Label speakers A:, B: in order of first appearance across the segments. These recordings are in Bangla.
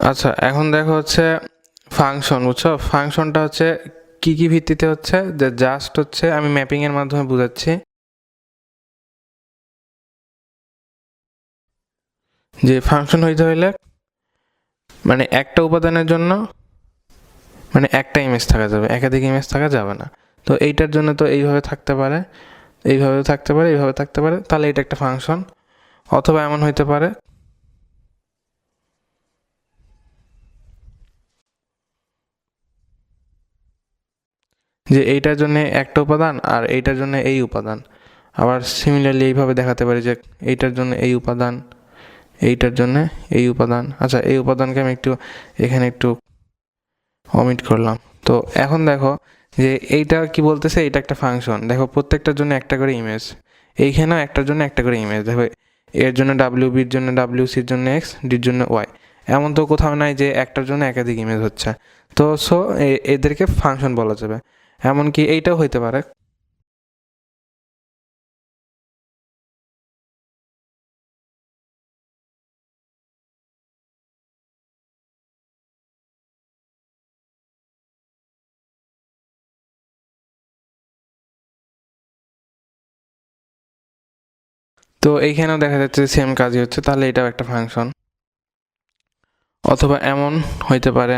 A: আচ্ছা, এখন দেখো হচ্ছে ফাংশন, বুঝছো? ফাংশনটা হচ্ছে কি ভিত্তিতে হচ্ছে, যে জাস্ট হচ্ছে আমি ম্যাপিং এর মাধ্যমে বুঝাচ্ছি যে ফাংশন হইতে হইলে মানে একটা উপাদানের জন্য মানে একটা ইমেজ থাকা যাবে, একাধিক ইমেজ থাকা যাবে না। তো এইটার জন্য তো এইভাবে থাকতে পারে, এইভাবে থাকতে পারে, এইভাবে থাকতে পারে, তাহলে এটা একটা ফাংশন। অথবা এমন হইতে পারে যে এইটার জন্য একটা উপাদান আর এইটার জন্য এই উপাদান। আবার সিমিলারলি এইভাবে দেখাতে পারি যে এইটার জন্য এই উপাদান, এইটার জন্য এই উপাদান। আচ্ছা, এই উপাদানকে আমি একটু এখানে একটু অমিট করলাম। তো এখন দেখো যে এইটা কি বলতেছে, এটা একটা ফাংশন। দেখো প্রত্যেকটার জন্য একটা করে ইমেজ, এইখানেও একটার জন্য একটা করে ইমেজ। দেখো এর জন্য ডাব্লিউ, বির জন্য ডাব্লিউ, সির জন্য এক্স, ডির জন্য ওয়াই। এমন তো কোথাও নাই যে একটার জন্য একাধিক ইমেজ হচ্ছে। তো সো এদেরকে ফাংশন বলা যাবে। এমনকি এইটাও হইতে পারে। তো এইখানেও দেখা যাচ্ছে সেম কাজই হচ্ছে, তাহলে এটাও একটা ফাংশন। অথবা এমন হইতে পারে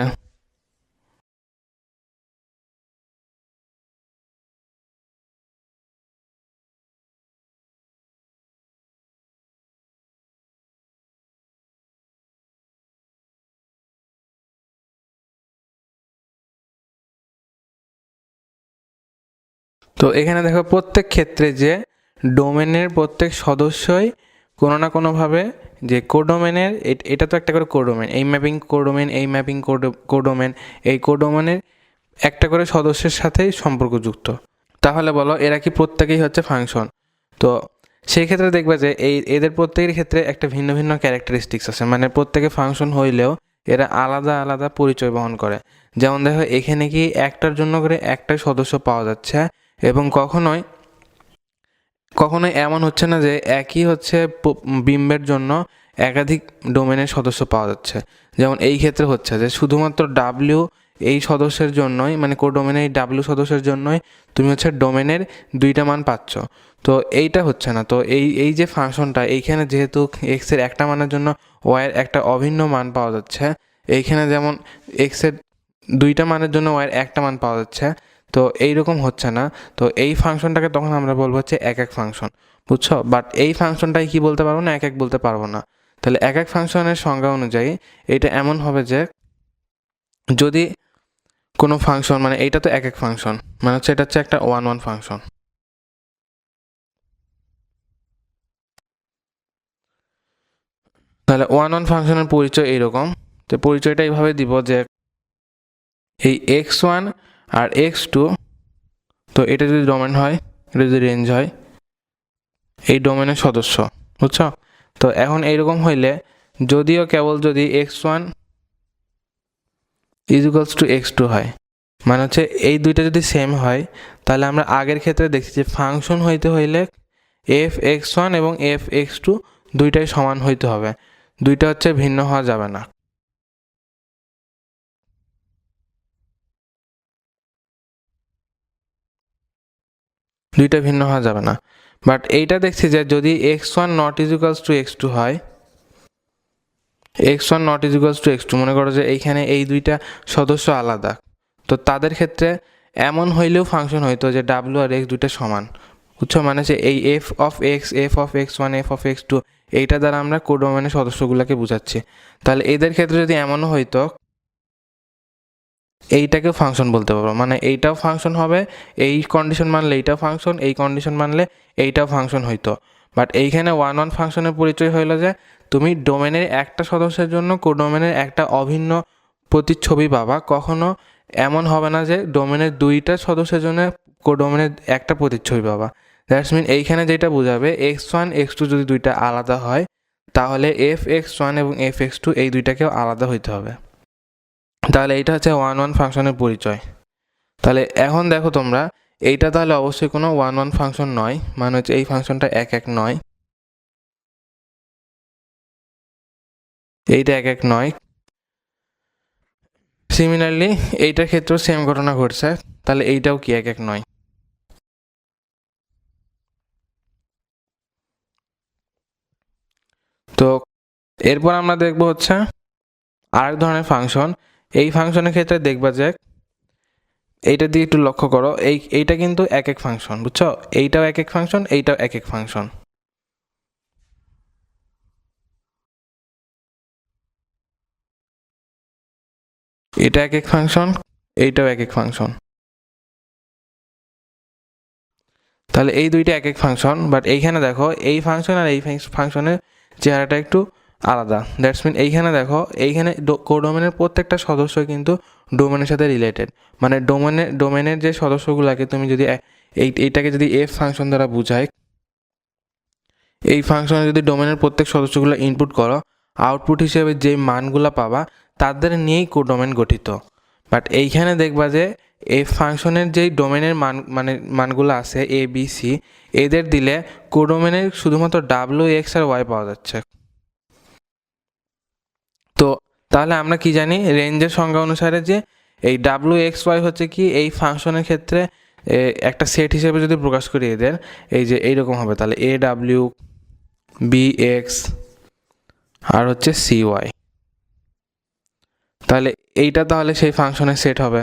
A: তো এখানে দেখো প্রত্যেক ক্ষেত্রে যে ডোমেনের প্রত্যেক সদস্যই কোনো না কোনোভাবে যে কোডোমেনের, এটা তো একটা করে কোডোমেন, এই ম্যাপিং কোডোমেন, এই ম্যাপিং কোডোমেন, এই কোডোমেনের একটা করে সদস্যের সাথেই সম্পর্কযুক্ত। তাহলে বলো এরা কি প্রত্যেকেই হচ্ছে ফাংশন? তো সেই ক্ষেত্রে দেখবে যে এদের প্রত্যেকের ক্ষেত্রে একটা ভিন্ন ভিন্ন ক্যারেক্টারিস্টিক্স আছে, মানে প্রত্যেকে ফাংশন হইলেও এরা আলাদা আলাদা পরিচয় বহন করে। যেমন দেখো এখানে কি একটার জন্য করে একটাই সদস্য পাওয়া যাচ্ছে, এবং কখনোই কখনোই এমন হচ্ছে না যে একই হচ্ছে বিম্বের জন্য একাধিক ডোমেনের সদস্য পাওয়া যাচ্ছে। যেমন এই ক্ষেত্রে হচ্ছে যে শুধুমাত্র ডাব্লিউ এই সদস্যের জন্যই, মানে কোডোমেনের এই ডাব্লিউ সদস্যের জন্যই তুমি হচ্ছে ডোমেনের দুইটা মান পাচ্ছ। তো এইটা হচ্ছে না। তো এই যে ফাংশনটা, এইখানে যেহেতু এক্সের একটা মানের জন্য ওয়াইয়ের একটা অভিন্ন মান পাওয়া যাচ্ছে, এইখানে যেমন এক্সের দুইটা মানের জন্য ওয়াইয়ের একটা মান পাওয়া যাচ্ছে, তো এইরকম হচ্ছে না। তো এই ফাংশনটাকে তখন আমরা বলবো হচ্ছে এক এক ফাংশন, বুঝছো? বাট এই ফাংশনটাই কি বলতে পারবো না, এক এক বলতে পারবো না। তাহলে এক এক ফাংশনের সংজ্ঞা অনুযায়ী এটা এমন হবে যে যদি কোনো ফাংশন, মানে এইটা তো এক এক ফাংশন, মানে হচ্ছে এটা হচ্ছে একটা ওয়ান ওয়ান ফাংশন। তাহলে ওয়ান ওয়ান ফাংশনের পরিচয় এইরকম, তো পরিচয়টা এইভাবে দিব যে এই এক্স ওয়ান আর এক্স টু, তো এটা যদি ডোমেন হয়, এটা যদি রেঞ্জ হয়, এই ডোমেনের সদস্য, বুঝছো? তো এখন এইরকম হইলে যদিও কেবল যদি x one is equals to x two হয়, মানে হচ্ছে এই দুইটা যদি সেম হয়, তাহলে আমরা আগের ক্ষেত্রে দেখছি যে ফাংশন হইতে হইলে এফ এক্স ওয়ান এবং এফ এক্স টু দুইটাই সমান হইতে হবে, দুইটা হচ্ছে ভিন্ন হওয়া যাবে না। দুইটা ভিন্ন হওয়া যাবে না। বাট এইটা দেখছি যে যদি x one not equals to x two হয়, x one not equals to x two, মনে করো যে এইখানে এই দুইটা সদস্য আলাদা, তো তাদের ক্ষেত্রে এমন হইলেও ফাংশন হইতো যে ডাব্লিউ আর এক্স দুইটা সমান, বুঝছো? মানে যে এই F of X, F of X one, F of X two, এইটা দ্বারা আমরা কোডোমেনের সদস্যগুলোকে বুঝাচ্ছি। তাহলে এদের ক্ষেত্রে যদি এমনও হইতো, এইটাকেও ফাংশন বলতে পারবো, মানে এইটাও ফাংশন হবে, এই কন্ডিশন মানলে এইটাও ফাংশন, এই কন্ডিশন মানলে এইটাও ফাংশন হইতো। বাট এইখানে ওয়ান ওয়ান ফাংশনের পরিচয় হইলো যে তুমি ডোমেনের একটা সদস্যের জন্য কোডোমেনের একটা অভিন্ন প্রতিচ্ছবি পাবা, কখনো এমন হবে না যে ডোমেনের দুইটা সদস্যের জন্য কোডোমেনের একটা প্রতিচ্ছবি পাবা। দ্যাটস মিন এইখানে যেটা বোঝাবে এক্স ওয়ান এক্স টু যদি দুইটা আলাদা হয়, তাহলে এফ এক্স ওয়ান এবং এফ এক্স টু এই দুইটাকেও আলাদা হইতে হবে। তাহলে এইটা হচ্ছে ওয়ান ওয়ান ফাংশনের পরিচয়। তাহলে এখন দেখো তোমরা, এইটা তাহলে অবশ্যই কোনো ওয়ান ওয়ান ফাংশন নয়, মানে হচ্ছে এই ফাংশনটা এক এক নয়, এইটা এক এক নয়। সিমিলারলি এইটার ক্ষেত্রেও সেম ঘটনা ঘটছে, তাহলে এইটাও কি এক এক নয়। তো এরপর আমরা দেখব হচ্ছে আরেক ধরনের ফাংশন। এই ফাংশনের ক্ষেত্রে দেখবা যে এইটা দিয়ে একটু লক্ষ্য করো, এইটা কিন্তু এক এক ফাংশন, বুঝছো? এইটাও এক এক ফাংশন, এইটাও এক এক ফাংশন। এটা এক এক ফাংশন, এইটাও এক এক ফাংশন। তাহলে এই দুইটা এক এক ফাংশন, বাট এইখানে দেখো এই ফাংশন আর এই ফাংশনের চেহারাটা একটু আলাদা। দ্যাটস মিন এইখানে দেখো, এইখানে কোডোমেনের প্রত্যেকটা সদস্য কিন্তু ডোমেনের সাথে রিলেটেড। মানে ডোমেনের যে সদস্যগুলোকে তুমি যদি এইটাকে যদি এফ ফাংশন দ্বারা বুঝায়, এই ফাংশনে যদি ডোমেনের প্রত্যেক সদস্যগুলো ইনপুট করো, আউটপুট হিসেবে যে মানগুলো পাবা তাদের নিয়েই কোডোমেন গঠিত। বাট এইখানে দেখবা যে এই ফাংশনের যেই ডোমেনের মানগুলো আছে এ বি সি, এদের দিলে কোডোমেনের শুধুমাত্র ডাব্লিউ এক্স আর ওয়াই পাওয়া যাচ্ছে। তো তাহলে আমরা কি জানি, রেঞ্জের সংজ্ঞা অনুসারে যে এই ডাব্লিউ এক্স ওয়াই হচ্ছে কি এই ফাংশনের ক্ষেত্রে একটা সেট হিসেবে যদি প্রকাশ করি এদের, এই যে এইরকম হবে, তাহলে এ ডাব্লিউ বি এক্স আর হচ্ছে সি ওয়াই। তাহলে এইটা তাহলে সেই ফাংশনের সেট হবে।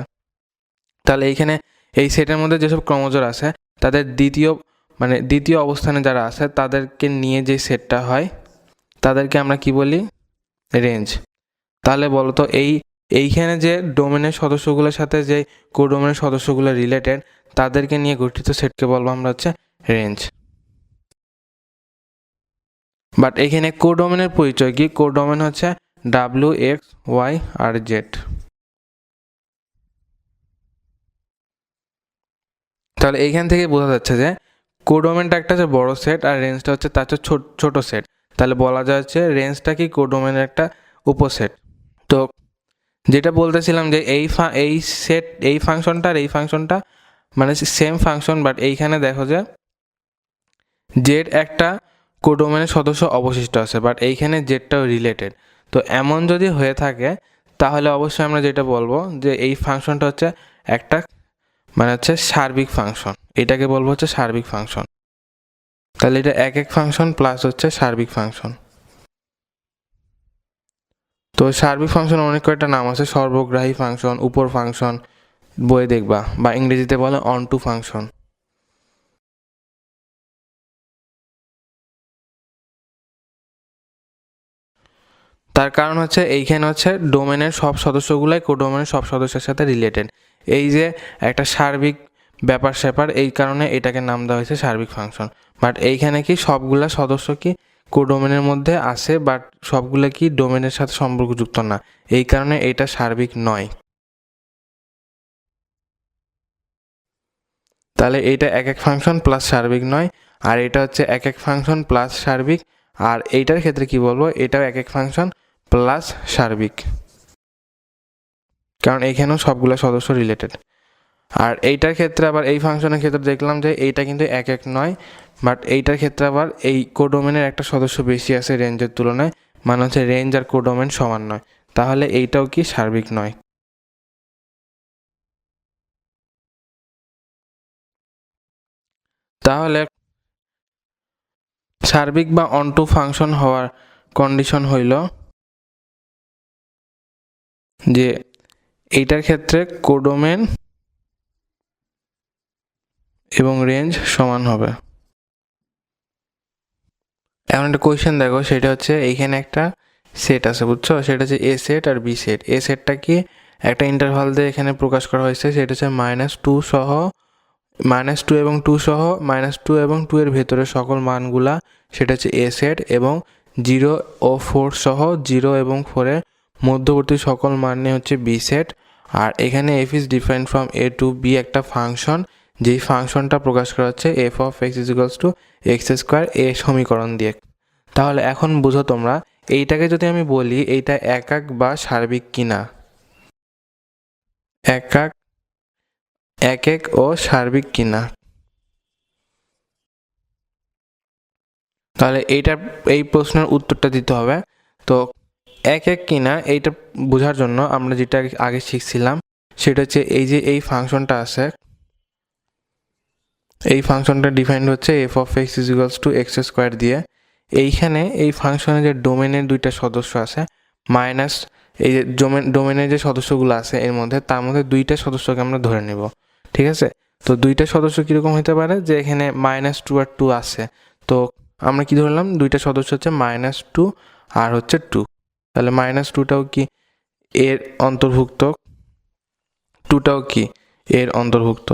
A: তাহলে এইখানে এই সেটের মধ্যে যেসব ক্রমজোড় আছে তাদের দ্বিতীয় অবস্থানে যারা আছে তাদেরকে নিয়ে যে সেটটা হয় তাদেরকে আমরা কি বলি, রেঞ্জ। তাহলে বলো তো এইখানে যে ডোমেনের সদস্যগুলোর সাথে যে কোডোমেনের সদস্যগুলো রিলেটেড তাদেরকে নিয়ে গঠিত সেটকে বলবো আমরা হচ্ছে রেঞ্জ। বাট এখানে কোডোমেনের পরিচয় কি, কোডোমেন হচ্ছে ডাব্লিউ এক্স ওয়াই আর জেড। তাহলে এইখান থেকে বোঝা যাচ্ছে যে কোডোমেনটা একটা হচ্ছে বড় সেট আর রেঞ্জটা হচ্ছে তার হচ্ছে ছোট সেট। তাহলে বলা যাচ্ছে রেঞ্জটা কি কোডোমেনের একটা উপসেট। তো যেটা বলতেছিলাম যে এই ফাংশনটা আর এই ফাংশনটা মানে সেম ফাংশন, বাট এইখানে দেখো যে জেড একটা কোডোমেনের সদস্য অবশিষ্ট আছে, বাট এইখানে জেডটাও রিলেটেড। তো এমন যদি হয়ে থাকে তাহলে অবশ্যই আমরা যেটা বলবো যে এই ফাংশনটা হচ্ছে একটা হচ্ছে সার্বিক ফাংশন। এটাকে বলবো হচ্ছে সার্বিক ফাংশন। তাহলে এটা এক এক ফাংশন প্লাস হচ্ছে সার্বিক ফাংশন। তো সার্বিক ফাংশন অনেক কয়েকটা নাম আছে, সর্বগ্রাহী ফাংশন, উপর ফাংশন, বই দেখবা, বা ইংরেজিতে বলে অন টু ফাংশন। তার কারণ হচ্ছে এইখানে হচ্ছে ডোমেনের সব সদস্যগুলাই কোডোমেনের সব সদস্যের সাথে রিলেটেড। এই যে একটা সার্বিক ব্যাপার স্যাপার, এই কারণে এটাকে নাম দেওয়া হয়েছে সার্বিক ফাংশন। বাট এইখানে কি সবগুলা সদস্য কি কোডোমেনের মধ্যে আছে, বাট সবগুলা কি ডোমেনের সাথে সম্পর্কযুক্ত না, এই কারণে এটা সার্বিক নয়। তাহলে এটা এক এক ফাংশন প্লাস সার্বিক নয়, আর এটা হচ্ছে এক এক ফাংশন প্লাস সার্বিক। আর এইটার ক্ষেত্রে কি বলবো, এটাও এক এক ফাংশন প্লাস সার্বিক, কারণ এইখানেও সবগুলো সদস্য রিলেটেড। আর এইটার ক্ষেত্রে আবার এই ফাংশনের ক্ষেত্রে দেখলাম যে এইটা কিন্তু এক এক নয়, বাট এইটার ক্ষেত্রে আবার এই কোডোমেনের একটা সদস্য বেশি আছে রেঞ্জের তুলনায়, মানে হচ্ছে রেঞ্জ আর কোডোমেন সমান নয়, তাহলে এইটাও কি সার্বিক নয়। তাহলে সার্বিক বা অনটু ফাংশন হওয়ার কন্ডিশন হইল যে এইটার ক্ষেত্রে কোডোমেন এবং রেঞ্জ সমান হবে। এমন একটা কোয়েশ্চেন দেখো, সেটা হচ্ছে এইখানে একটা সেট আছে, বুঝছো? সেটা হচ্ছে এ সেট আর বি সেট। এ সেটটা কি একটা ইন্টারভাল দিয়ে এখানে প্রকাশ করা হয়েছে, সেটা হচ্ছে -2 সহ, -2 এবং 2 সহ, -2 এবং 2 এর ভেতরে সকল মানগুলা, সেটা হচ্ছে এ সেট। এবং 0 ও 4 সহ 0 এবং 4 এর মধ্যবর্তী সকল মান নিয়ে হচ্ছে বি সেট। আর এখানে f is different from A to B একটা ফাংশন, যেই ফাংশনটা প্রকাশ করা হচ্ছে f of x is equals to x square এ সমীকরণ দিয়ে। তাহলে এখন বুঝো তোমরা, এইটাকে যদি আমি বলি এইটা একক বা সার্বিক কিনা, একক ও সার্বিক কিনা, তাহলে এই প্রশ্নের উত্তরটা দিতে হবে। তো এক এক কিনা এইটা বোঝার জন্য আমরা যেটা আগে শিখছিলাম সেটা হচ্ছে এই যে এই ফাংশনটা আছে, এই ফাংশনটা ডিফাইন্ড হচ্ছে f of x is equals to x square দিয়ে। এইখানে এই ফাংশনে যে ডোমেনের দুইটা সদস্য আছে মাইনাস এই যে ডোমেনের যে সদস্যগুলো আছে এর মধ্যে, তার মধ্যে দুইটা সদস্যকে আমরা ধরে নেব, ঠিক আছে। তো দুইটা সদস্য কীরকম হতে পারে, যে এখানে -2 আর 2 আছে, তো আমরা কি ধরলাম, দুইটা সদস্য হচ্ছে -2 আর হচ্ছে 2, তাহলে -2টাও কি এর অন্তর্ভুক্ত, 2টাও কি এর অন্তর্ভুক্ত।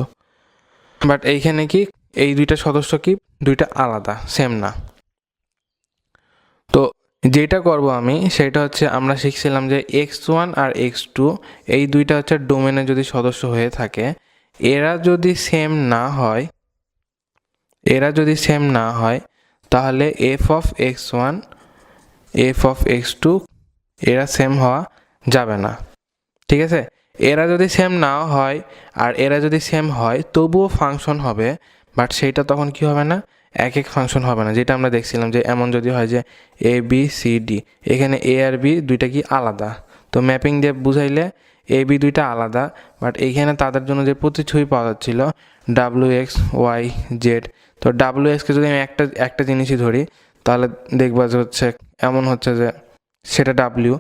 A: বাট এইখানে কি এই দুইটা সদস্য কি দুইটা আলাদা, সেম না। তো যেটা করব আমি সেটা হচ্ছে আমরা শিখছিলাম যে x1 আর x2 এই দুইটা হচ্ছে ডোমেনে যদি সদস্য হয়ে থাকে, এরা যদি সেম না হয় তাহলে F of x1 F of x2 এরা সেম হওয়া যাবে না, ঠিক আছে। এরা যদি সেম নাও হয় আর এরা যদি সেম হয় তবুও ফাংশন হবে, বাট সেইটা তখন কি হবে না, এক এক ফাংশন হবে না, যেটা আমরা দেখছিলাম যে এমন যদি হয় যে এ বি সি ডি, এখানে এ আর বি দুইটা কি আলাদা, তো ম্যাপিং দিয়ে বুঝাইলে এ বি দুইটা আলাদা, বাট এইখানে তাদের জন্য যে প্রতিচ্ছবি পাওয়া যাচ্ছিল ডাব্লিউ এক্স ওয়াই জেড, তো ডাব্লিউ এক্সকে যদি আমি একটা জিনিসই ধরি তাহলে দেখবা যে হচ্ছে এমন হচ্ছে যে সেটা ডাব্লিউ,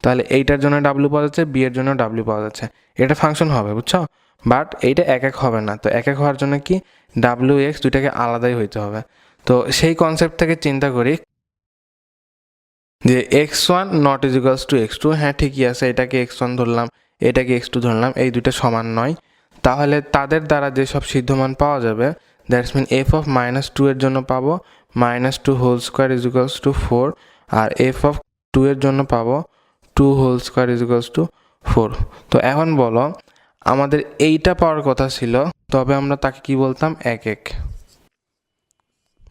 A: তাহলে এইটার জন্য ডাব্লিউ পাওয়া যাচ্ছে, বি এর জন্য ডাব্লিউ পাওয়া যাচ্ছে, এটা ফাংশন হবে, বুঝছো। বাট এইটা এক এক হবে না, তো এক এক হওয়ার জন্য কি ডাব্লিউ এক্স দুইটাকে আলাদাই হইতে হবে। তো সেই কনসেপ্ট থেকে চিন্তা করি যে x1 not is equals two x2, হ্যাঁ ঠিকই আছে, এটাকে x1 ধরলাম এটাকে x2 ধরলাম, এই দুইটা সমান নয়, তাহলে তাদের দ্বারা যেসব সিদ্ধমান পাওয়া যাবে দ্যাটস মিন এফ অফ -2 এর জন্য পাবো -2 whole square is equals to 4, আর এফ অফ 2 এর জন্য পাবো 2 whole square is equals to 4। তো এখন বলো আমাদের এইটা পাওয়ার কথা ছিল, তবে আমরা তাকে কি বলতাম এক এক,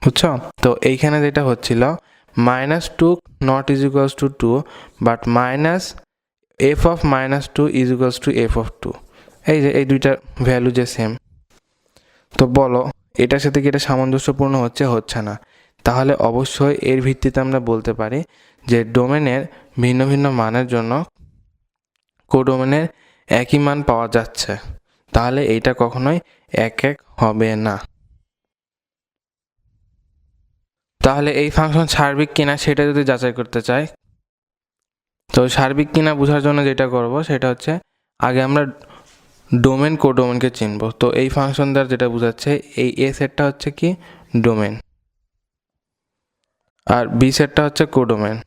A: বুঝছো। তো এইখানে যেটা হচ্ছিল -2 not is equals two 2, but minus F of -2 is equals to F of 2, এই যে এই দুইটার ভ্যালু যে সেম। তো বলো এটার সাথে কি এটা সামঞ্জস্যপূর্ণ হচ্ছে না, তাহলে অবশ্যই এর ভিত্তিতে আমরা বলতে পারি যে ডোমেনের ভিন্ন ভিন্ন মানের জন্য কোডোমেনের একই মান পাওয়া যাচ্ছে, তাহলে এইটা কখনোই এক এক হবে না। তাহলে এই ফাংশন সার্বিক কিনা সেটা যদি যাচাই করতে চাই, তো সার্বিক কিনা বোঝার জন্য যেটা করব সেটা হচ্ছে আগে আমরা ডোমেন কোডোমেনকে চিনব। তো এই ফাংশন দ্বারা যেটা বোঝাচ্ছে এই এ সেটটা হচ্ছে কি ডোমেন আর বি সেটটা হচ্ছে কোডোমেন।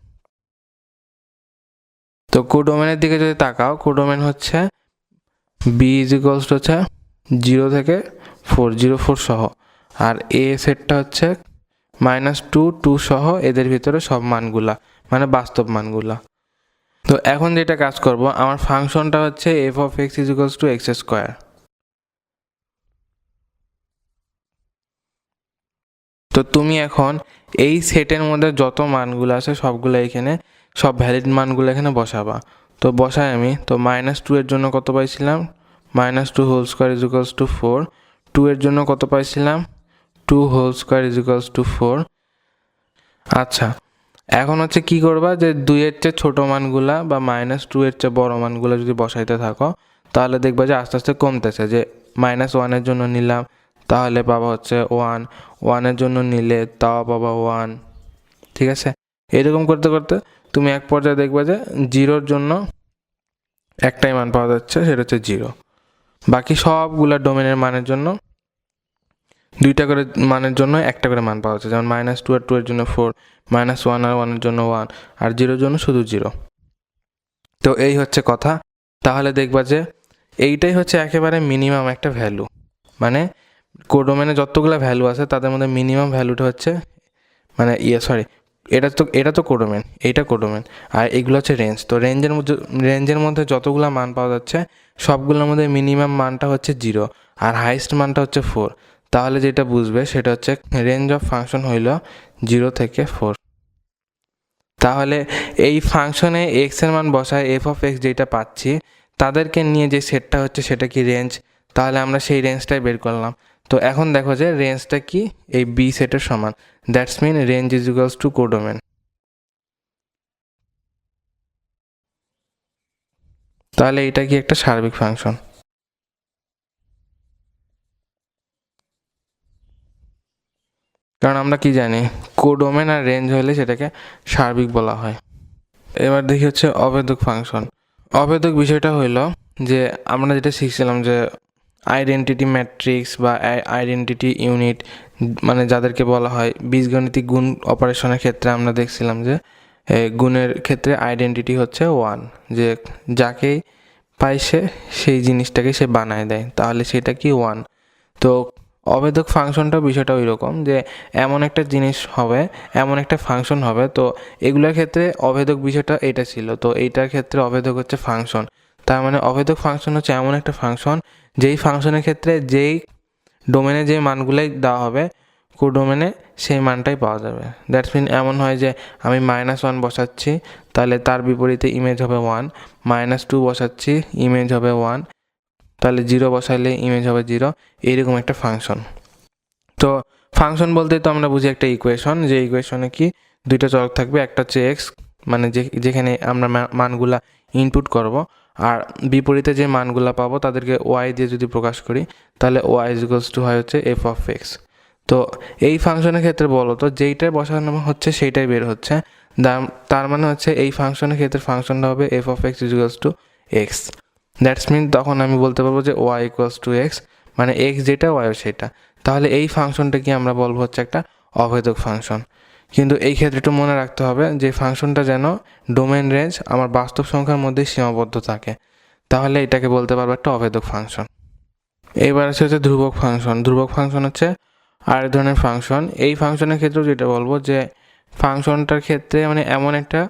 A: তো কোডোমেনের দিকে যদি তাকাও, কোডোমেন হচ্ছে বি ইজ ইকুয়ালস টু হচ্ছে 0 থেকে 4 0 4 সহ, আর এ সেটটা হচ্ছে -2 2 সহ এদের ভিতরে সব মানগুলা মানে বাস্তব মানগুলা। তো এখন যেটা কাজ করব, আমার ফাংশনটা হচ্ছে f of x is equals to x square. তো তুমি এখন এই সেটের মধ্যে যত মানগুলো আছে সবগুলো এখানে, সব ভ্যালিড মানগুলো এখানে বসাবা। তো বসাই আমি, তো -2 এর জন্য কত পাইছিলাম, -2 whole square is equals to 4, 2 এর জন্য কত পাইছিলাম 2 whole square is equals to 4। আচ্ছা এখন হচ্ছে কি করবা, যে 2 এর চেয়ে ছোটো মানগুলা বা -2 এর চেয়ে বড় মানগুলো যদি বসাইতে থাকো তাহলে দেখবা যে আস্তে আস্তে কমতেছে, যে -1 এর জন্য নিলাম তাহলে পাবা হচ্ছে 1, 1 এর জন্য নিলে তাও পাবা 1, ঠিক আছে। এরকম করতে করতে তুমি এক পর্যায়ে দেখবা যে 0-র জন্য একটাই মান পাওয়া যাচ্ছে, সেটা হচ্ছে 0। বাকি সবগুলা ডোমেনের মানের জন্য দুইটা করে মানের জন্য একটা করে মান পাওয়া যাচ্ছে, যেমন -2 আর 2 এর জন্য 4, -1 আর 1 এর জন্য 1, আর 0-র জন্য শুধু 0। তো এই হচ্ছে কথা। তাহলে দেখবা যে এইটাই হচ্ছে একেবারে মিনিমাম একটা ভ্যালু, মানে কোডোমেনে যতগুলো ভ্যালু আছে তাদের মধ্যে মিনিমাম ভ্যালুটা হচ্ছে মানে এটা তো কোডোমেন, এইটা কোডোমেন, আর এগুলো হচ্ছে রেঞ্জ। তো রেঞ্জের মধ্যে যতগুলো মান পাওয়া যাচ্ছে সবগুলোর মধ্যে মিনিমাম মানটা হচ্ছে 0 আর হাইস্ট মানটা হচ্ছে 4। তাহলে যেটা বুঝবে সেটা হচ্ছে রেঞ্জ অফ ফাংশন হইল 0 থেকে 4। তাহলে এই ফাংশনে এক্স এর মান বসায় এফ অফ এক্স যেটা পাচ্ছি তাদেরকে নিয়ে যে সেটটা হচ্ছে সেটা কি রেঞ্জ, তাহলে আমরা সেই রেঞ্জটাই বের করলাম। তো এখন দেখো যে রেঞ্জটা কি এই বি সেটের সমান, that's mean range is equals to codomain. তাহলে এটা কি একটা সার্বিক ফাংশন? কারণ আমরা কি জানি, কোডোমেন আর রেঞ্জ হলে সেটাকে সার্বিক বলা হয়। এবার দেখি হচ্ছে অভেদক ফাংশন। অভেদক বিষয়টা হইল যে আমরা যেটা শিখছিলাম যে আইডেন্টিটি ম্যাট্রিক্স বা আইডেন্টিটি ইউনিট, মানে যাদেরকে বলা হয় বীজগণিতিক গুণ অপারেশনের ক্ষেত্রে আমরা দেখছিলাম যে গুণের ক্ষেত্রে আইডেন্টিটি হচ্ছে 1, যে যাকেই পাই সেই জিনিসটাকে সে বানায় দেয়, তাহলে সেটা কি 1। তো অভেদক ফাংশনটা বিষয়টা ওই রকম যে এমন একটা জিনিস হবে, এমন একটা ফাংশন হবে, তো এগুলোর ক্ষেত্রে অভেদক বিষয়টা এটা ছিল, তো এইটার ক্ষেত্রে অভেদক হচ্ছে ফাংশন। তার মানে অভেদক ফাংশন হচ্ছে এমন একটা ফাংশন যেই ফাংশনের ক্ষেত্রে যেই ডোমেনে যে মানগুলাই দেওয়া হবে কোডোমেনে সেই মানটাই পাওয়া যাবে। দ্যাটস মিন এমন হয় যে আমি -1 বসাচ্ছি, তাহলে তার বিপরীতে ইমেজ হবে 1, -2 বসাচ্ছি, ইমেজ হবে 1, তাহলে 0 বসাইলে ইমেজ হবে 0, এইরকম একটা ফাংশন। তো ফাংশন বলতে তো আমরা বুঝি একটা ইকুয়েশন, যে ইকুয়েশনে কি দুইটা চলক থাকবে, একটা হচ্ছে এক্স, মানে যেখানে আমরা মানগুলা ইনপুট করব, আর বিপরীতে যে মানগুলা পাবো তাদেরকে ওয়াই দিয়ে যদি প্রকাশ করি, তাহলে ওয়াই ইকুয়ালস টু হয় হচ্ছে এফ অফ এক্স। তো এই ফাংশনের ক্ষেত্রে বলো তো যেইটাই বসানো হচ্ছে সেইটাই বের হচ্ছে, তার মানে হচ্ছে এই ফাংশনের ক্ষেত্রে ফাংশনটা হবে F of X equals to X. That's mean তখন আমি বলতে পারবো যে ওয়াই ইকুয়ালস টু এক্স, মানে এক্স যেটা ওয়াই সেটা। তাহলে এই ফাংশনটা কি আমরা বলবো হচ্ছে একটা অভেদক ফাংশন। কিন্তু এই ক্ষেত্রে একটু মনে রাখতে হবে যে ফাংশনটা যেন ডোমেন রেঞ্জ আমার বাস্তব সংখ্যার মধ্যে সীমাবদ্ধ থাকে, তাহলে এটাকে বলতে পারবো একটা অভেদক ফাংশন। এবার হচ্ছে ধ্রুবক ফাংশন। ধ্রুবক ফাংশন হচ্ছে আরেক ধরনের ফাংশন। এই ফাংশনের ক্ষেত্রেও যেটা বলবো যে ফাংশনটার ক্ষেত্রে মানে এমন একটা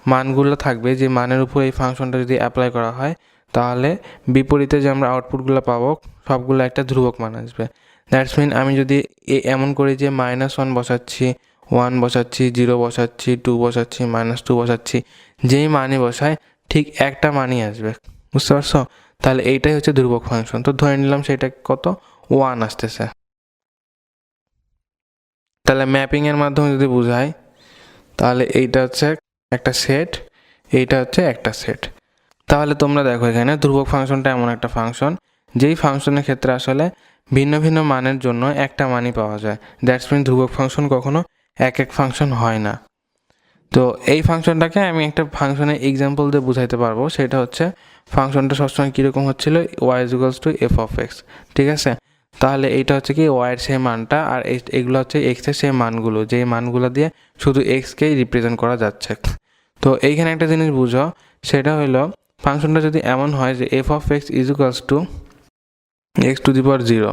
A: মানগুলো থাকবে যে মানের উপর এই ফাংশনটা যদি অ্যাপ্লাই করা হয়, তাহলে বিপরীতে যে আমরা আউটপুটগুলো পাবো সবগুলো একটা ধ্রুবক মান আসবে। দ্যাটস মিন আমি যদি এমন করি যে -1 বসাচ্ছি, 1 বসাচ্ছি, 0 বসাচ্ছি, 2 বসাচ্ছি, -2 বসাচ্ছি, যেই মানই বসায় ঠিক একটা মানই আসবে, বুঝতে পারছো? তাহলে এইটাই হচ্ছে ধ্রুবক ফাংশন। তো ধরে নিলাম সেটা কত, 1 আসতেছে। তাহলে ম্যাপিংয়ের মাধ্যমে যদি বোঝাই, তাহলে এইটা হচ্ছে একটা সেট, এইটা হচ্ছে একটা সেট। তাহলে তোমরা দেখো এখানে ধ্রুবক ফাংশনটা এমন একটা ফাংশন যেই ফাংশনের ক্ষেত্রে আসলে ভিন্ন ভিন্ন মানের জন্য একটা মানই পাওয়া যায়। দ্যাটস মিন ধ্রুবক ফাংশন কখনো এক ফাংশন হয় না। তো এই ফাংশনটাকে আমি একটা ফাংশনের এক্সাম্পল দিয়ে বুঝাইতে পারবো, সেটা হচ্ছে ফাংশনটা সবসময় কীরকম হচ্ছিল, Y equals to F of X, ঠিক আছে? তাহলে এইটা হচ্ছে কি ওয়াইয়ের সেই মানটা, আর এগুলো হচ্ছে এক্সের সেই মানগুলো, যেই মানগুলো দিয়ে শুধু এক্সকেই রিপ্রেজেন্ট করা যাচ্ছে। তো এইখানে একটা জিনিস বুঝো, সেটা হলো ফাংশনটা যদি এমন হয় যে f of x is equals to x to the power 0,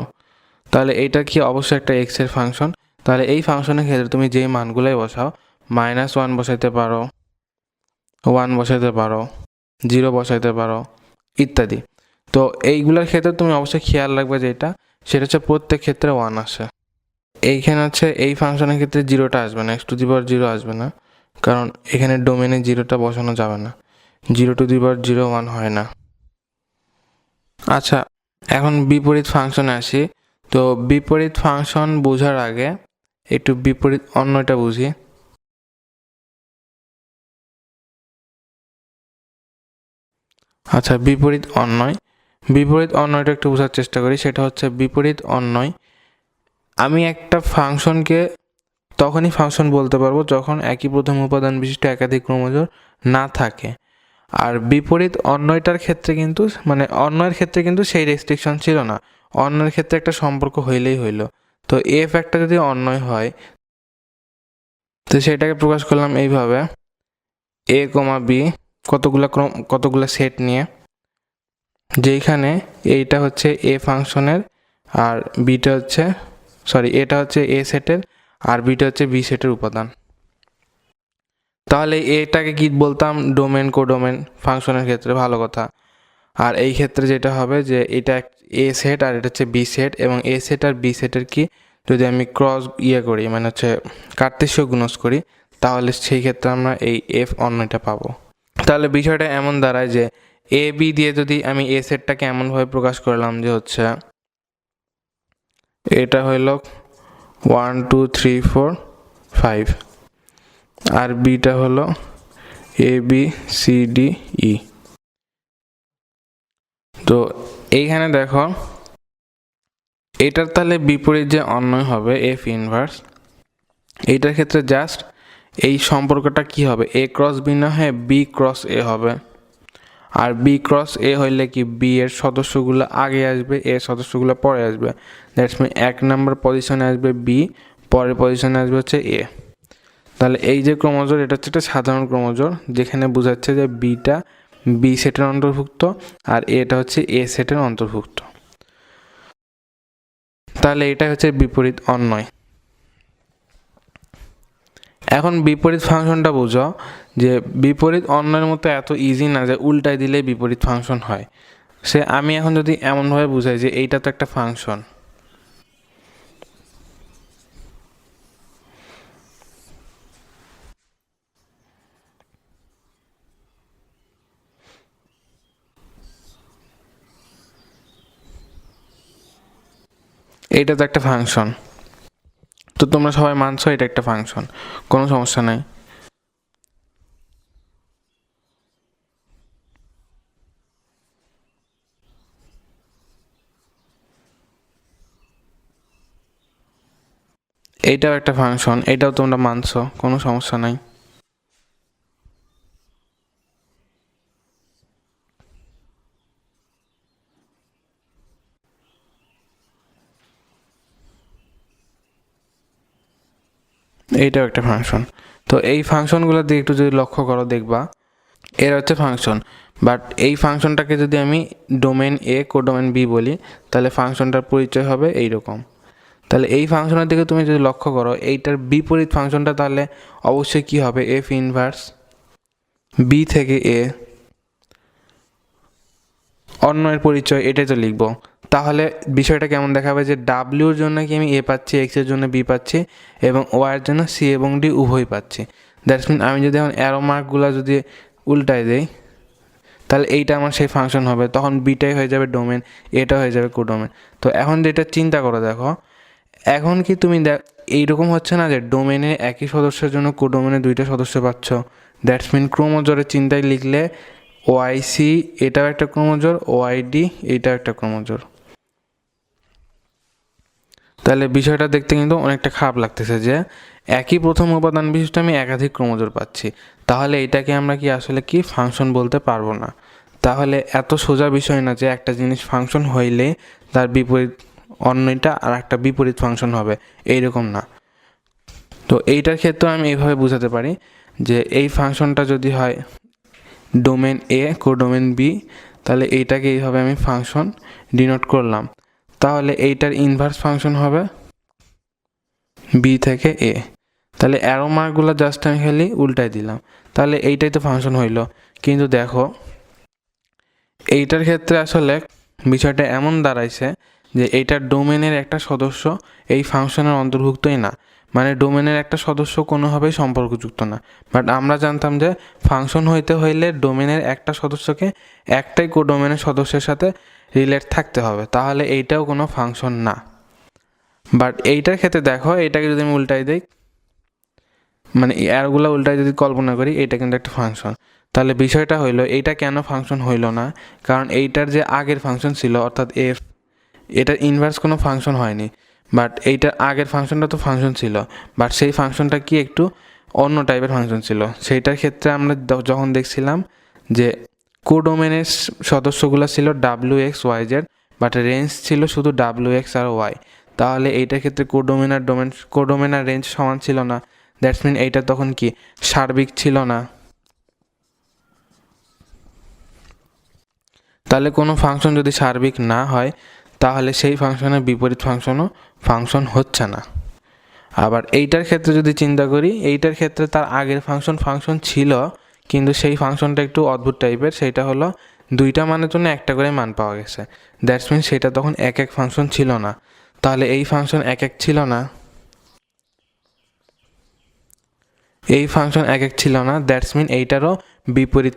A: তাহলে এইটা কি অবশ্যই একটা এক্সের ফাংশন। তাহলে এই ফাংশনের ক্ষেত্রে তুমি যেই মানগুলোই বসাও, -1 বসাইতে পারো, 1 বসাইতে পারো, 0 বসাইতে পারো ইত্যাদি। তো এইগুলোর ক্ষেত্রে তুমি অবশ্যই খেয়াল রাখবে যেটা, সেটা হচ্ছে প্রত্যেক ক্ষেত্রে 1 আসে। এইখানে হচ্ছে এই ফাংশনের ক্ষেত্রে 0টা আসবে না, এক্স টু দি পাওয়ার 0 আসবে না, কারণ এখানে ডোমেনে 0টা বসানো যাবে না, 0 টু দি পাওয়ার 0 1 হয় না। আচ্ছা, এখন বিপরীত ফাংশনে আসি। তো বিপরীত ফাংশন বোঝার আগে একটু বিপরীত অন্যটা বুঝি। আচ্ছা, বিপরীত অন্যয়টা একটু বোঝার চেষ্টা করি। সেটা হচ্ছে বিপরীত অন্যয়, আমি একটা ফাংশনকে তখনই ফাংশন বলতে পারবো যখন একই প্রথম উপাদান বিশিষ্ট একাধিক ক্রমজোড় না থাকে। আর বিপরীত অন্যয়টার ক্ষেত্রে কিন্তু মানে অন্যয়ের ক্ষেত্রে কিন্তু সেই রেস্ট্রিকশন ছিল না, অন্যের ক্ষেত্রে একটা সম্পর্ক হইলেই হইল। তো এফ একটা যদি অন্যয় হয়, তো সেটাকে প্রকাশ করলাম এইভাবে, এ কমা বি কতগুলা সেট নিয়ে, যেইখানে এইটা হচ্ছে এ ফাংশনের আর বিটা হচ্ছে এটা হচ্ছে এ সেটের আর বিটা হচ্ছে বি সেটের উপাদান। তাহলে এটাকে কি বলতাম, ডোমেন কোডোমেন ফাংশনের ক্ষেত্রে, ভালো কথা। আর এই ক্ষেত্রে যেটা হবে যে এটা এ সেট আর এটা হচ্ছে বি সেট, এবং এ সেট আর বি সেটের কি যদি আমি ক্রস করি মানে হচ্ছে কার্তেশীয় গুণজ করি, তাহলে সেই ক্ষেত্রে আমরা এই এফ অন্যটা পাবো। তাহলে বিষয়টা এমন দাঁড়ায় যে এ বি দিয়ে যদি আমি এ সেটটাকে এমনভাবে প্রকাশ করলাম যে হচ্ছে এটা হইল 1 2 3 4 5, আর বিটা হলো A B C D E. তো এইখানে দেখো এটার তাহলে বিপরীত যে অন্যয় হবে এফ ইনভার্স, এইটার ক্ষেত্রে জাস্ট এই সম্পর্কটা কি হবে, এ ক্রস বি না হয়ে বি ক্রস এ হবে। আর বি ক্রস এ হইলে কি বি এর সদস্যগুলো আগে আসবে, এর সদস্যগুলো পরে আসবে। দ্যাটস মিন 1 নম্বর পজিশনে আসবে বি, পরের পজিশনে আসবে হচ্ছে এ। তাহলে এই যে ক্রোমোজোর, এটা হচ্ছে একটা সাধারণ ক্রোমোজোর, যেখানে বোঝাচ্ছে যে বিটা বি সেটের অন্তর্ভুক্ত আর এটা হচ্ছে এ সেটের অন্তর্ভুক্ত। তাহলে এটা হচ্ছে বিপরীত অন্যয়। এখন বিপরীত ফাংশনটা বুঝো, যে বিপরীত অন্যের মতো এত ইজি না যে উল্টায় দিলে বিপরীত ফাংশন হয়। আমি এখন যদি এমনভাবে বুঝাই যে এইটা তো একটা ফাংশন, এইটা তো একটা ফাংশন, তো তোমরা সবাই মানছো এটা একটা ফাংশন, কোনো সমস্যা নাই। এইটাও একটা ফাংশন, এটাও তোমরা মানছো, কোনো সমস্যা নাই। এইটাও একটা ফাংশন। তো এই ফাংশনগুলোর দিকে একটু যদি লক্ষ্য করো দেখবা এর হচ্ছে ফাংশন, বাট এই ফাংশনটাকে যদি আমি ডোমেন এ কোডোমেন বি বলি তাহলে ফাংশনটার পরিচয় হবে এইরকম। তাহলে এই ফাংশনের দিকে তুমি যদি লক্ষ্য করো, এইটার বিপরীত ফাংশনটা তাহলে অবশ্যই কি হবে, এফ ইনভার্স বি থেকে এ, অন্যের পরিচয় এটাই তো লিখবো। তাহলে বিষয়টা কেমন দেখাবে যে ডাব্লিউর জন্য কি আমি এ পাচ্ছি, এক্সের জন্য বি পাচ্ছি, এবং ওয়াইয়ের জন্য সি এবং ডি উভয় পাচ্ছি। দ্যাটস মিন আমি যদি এখন অ্যারো মার্কগুলো যদি উল্টায় দেই তাহলে এইটা আমার সেই ফাংশন হবে, তখন বিটাই হয়ে যাবে ডোমেন, এটা হয়ে যাবে কোডোমেন। তো এখন যেটা চিন্তা করো দেখো, এখন কি তুমি এইরকম হচ্ছে না যে ডোমেনে একই সদস্যের জন্য কোডোমেনে 2টা সদস্য পাচ্ছ। দ্যাটস মিন ক্রোমোজোরের চিন্তায় লিখলে ওআইসি এটাও একটা ক্রোমোজোর, ওআইডি এটাও একটা ক্রোমোজোর। তাহলে বিষয়টা দেখতে কিন্তু অনেকটা খারাপ লাগতেছে যে একই প্রথম উপাদান বিশিষ্ট আমি একাধিক ক্রোমোজোর পাচ্ছি। তাহলে এটাকে আমরা কি আসলে কি ফাংশন বলতে পারবো না। তাহলে এত সোজা বিষয় না যে একটা জিনিস ফাংশন হইলে তার বিপরীত অন্যটা আর একটা বিপরীত ফাংশন হবে, এইরকম না। তো এইটার ক্ষেত্রে আমি এইভাবে বোঝাতে পারি যে এই ফাংশনটা যদি হয় ডোমেন এ কোডোমেন বি, তাহলে এইটাকে এইভাবে আমি ফাংশন ডিনোট করলাম। তাহলে এইটার ইনভার্স ফাংশন হবে বি থেকে এ। তাহলে অ্যারো মার্কগুলো জাস্ট আমি খালি উল্টাই দিলাম, তাহলে এইটাই তো ফাংশন হইল। কিন্তু দেখো এইটার ক্ষেত্রে আসলে বিষয়টা এমন দাঁড়াইছে যে এইটার ডোমেনের একটা সদস্য এই ফাংশনের অন্তর্ভুক্তই না, মানে ডোমেনের একটা সদস্য কোনোভাবেই সম্পর্কযুক্ত না। বাট আমরা জানতাম যে ফাংশন হইতে হইলে ডোমেনের একটা সদস্যকে একটাই কোডোমেনের সদস্যের সাথে রিলেট থাকতে হবে, তাহলে এইটাও কোনো ফাংশন না। বাট এইটার ক্ষেত্রে দেখো, এইটাকে যদি আমি উল্টাই দিই, মানে এরগুলো উল্টাই যদি কল্পনা করি, এটা কিন্তু একটা ফাংশন। তাহলে বিষয়টা হইলো এইটা কেন ফাংশন হইল না, কারণ এইটার যে আগের ফাংশন ছিল অর্থাৎ এফ, এটার ইনভার্স কোনো ফাংশন হয়নি। বাট এইটার আগের ফাংশনটা তো ফাংশন ছিল, বাট সেই ফাংশনটা কি একটু অন্য টাইপের ফাংশন ছিল। সেইটার ক্ষেত্রে আমরা যখন দেখছিলাম যে কোডোমেনের সদস্যগুলো ছিল W X Y Z, but range ছিল শুধু ডাব্লিউ এক্স আর ওয়াই। তাহলে এইটার ক্ষেত্রে কোডোমেন আর রেঞ্জ সমান ছিল না। দ্যাটস মিন এইটা তখন কি সার্বিক ছিল না। তাহলে কোনো ফাংশন যদি সার্বিক না হয় তাহলে সেই ফাংশনের বিপরীত ফাংশনও ফাংশন হচ্ছে না। আবার এইটার ক্ষেত্রে যদি চিন্তা করি, এইটার ক্ষেত্রে তার আগের ফাংশন ছিল, কিন্তু সেই ফাংশনটা একটু অদ্ভুত টাইপের। সেইটা হলো 2টা মানের জন্য একটা করে মান পাওয়া গেছে। দ্যাটস মিন সেটা তখন এক ফাংশন ছিল না। তাহলে এই ফাংশন এক ছিল না, এই ফাংশন এক ছিল না। দ্যাটস মিন এইটারও বিপরীত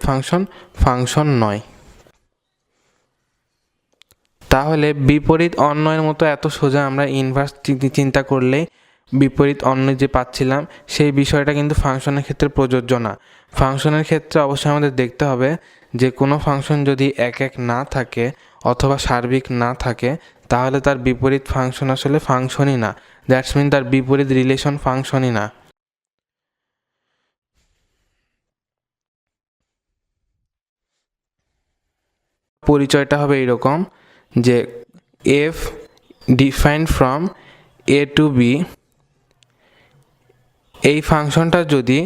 A: ফাংশন নয়। তাহলে বিপরীত অন্যয়ের মতো এত সোজা আমরা ইনভার্স চিন্তা করলেই বিপরীত অন্য যে পাচ্ছিলাম সেই বিষয়টা কিন্তু ফাংশনের ক্ষেত্রে প্রযোজ্য না। ফাংশনের ক্ষেত্রে অবশ্যই আমাদের দেখতে হবে যে কোনো ফাংশন যদি এক এক না থাকে অথবা সার্বিক না থাকে তাহলে তার বিপরীত ফাংশন আসলে ফাংশনই না, দ্যাটস মিন তার বিপরীত রিলেশন ফাংশনই না। পরিচয়টা হবে এরকম যে F defined from A to B, এই ফাংশনটা যদি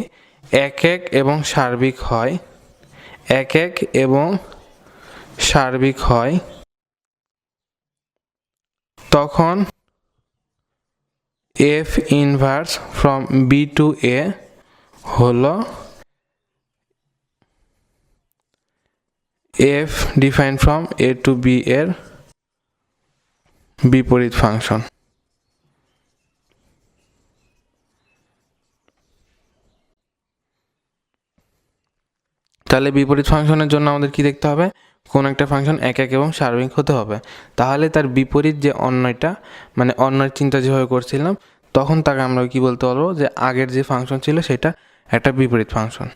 A: এক এক এবং সার্বিক হয়, এক এক এবং সার্বিক হয়, তখন f inverse from B to A হলো f define from A to B এর বিপরীত ফাংশন। তাহলে বিপরীত ফাংশনের জন্য আমাদের কি দেখতে হবে, কোন একটা ফাংশন এক এক এবং সার্বিক হতে হবে, তাহলে তার বিপরীত যে অন্যটা মানে অন্যের চিন্তা যেভাবে করছিলাম তখন তাকে আমরা কি বলতে পারবো যে আগের যে ফাংশন ছিল সেটা একটা বিপরীত ফাংশন।